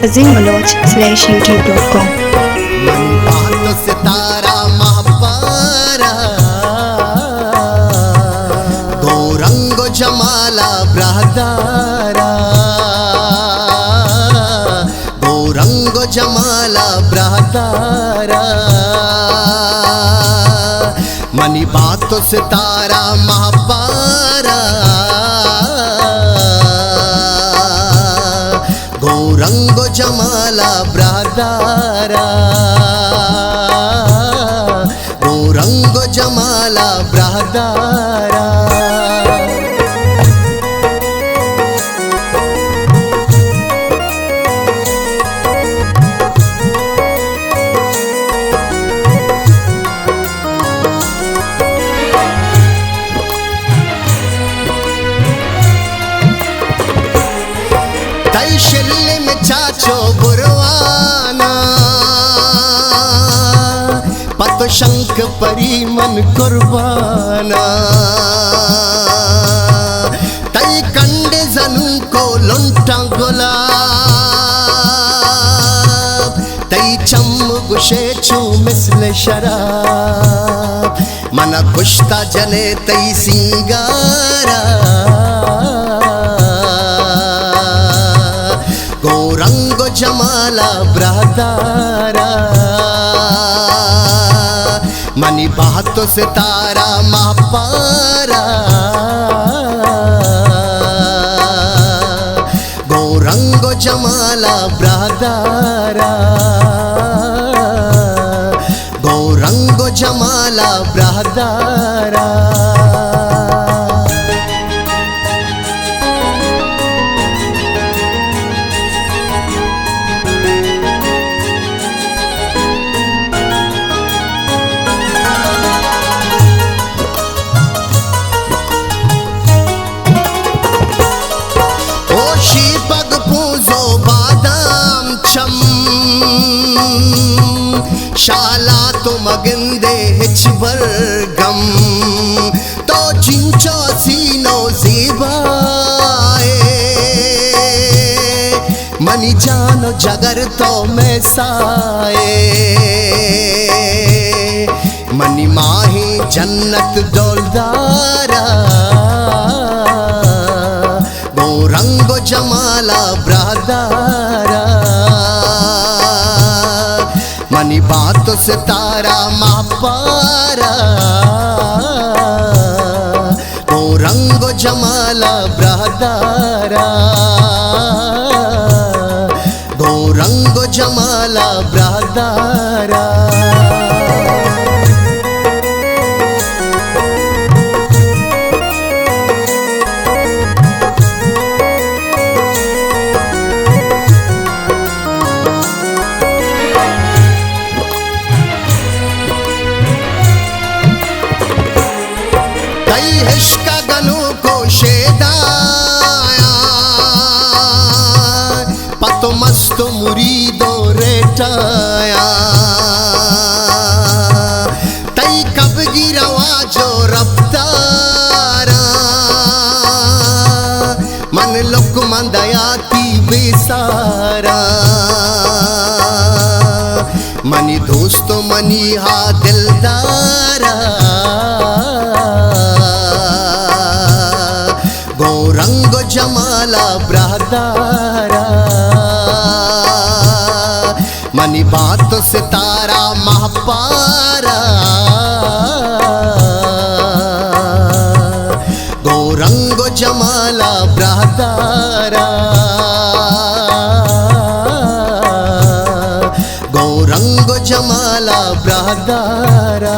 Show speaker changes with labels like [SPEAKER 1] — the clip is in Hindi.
[SPEAKER 1] azimmaloj.youtube.com।
[SPEAKER 2] मन बात सितारा महापारा दो रंग जमाला ब्रहदारा दो रंग जमाला ब्रहदारा मनी बात सितारा महापारा रंग जमाला ब्रहदारा वो रंग जमाला ब्रहदारा तई शिल्ले में चाचो बुरवाना पत शंख परी मन कुर्बाना तई कंडे जनु को लुंटा गुलाब तई चम गुशे छू मिसल शराब मना कुश्ता जने तई सिंगारा रंग जमाला ब्रहदारा मनी बात सितारा महापारा गो रंग जमाला ब्रहदारा गो रंग जमाला ब्रहदारा पग पूजो बादाम छम शाला तो मगिंदे हिचबर गम तो जिंचो सीनो जीवाए मनी जानो जगर तो मैं साए मनी माही जन्नत डोलदारा रंग जमाला ब्रहदारा मनी बात सितारा महापारा वो रंग जमाला ब्रहदारा वो रंग जमाला ब्रहदारा इश्क गनु को शेदाया पतो मस्त मुरीदो रेटाया तई कब गिरवा जो रफ्तारा मन लोक मंदयाती बेसारा मनी दोस्तों मनी हा दिलदारा रंग जमाला ब्रहदारा मनी बात सितारा महापारा गो रंग जमाला ब्रहदारा गो रंग जमाला ब्रहदारा।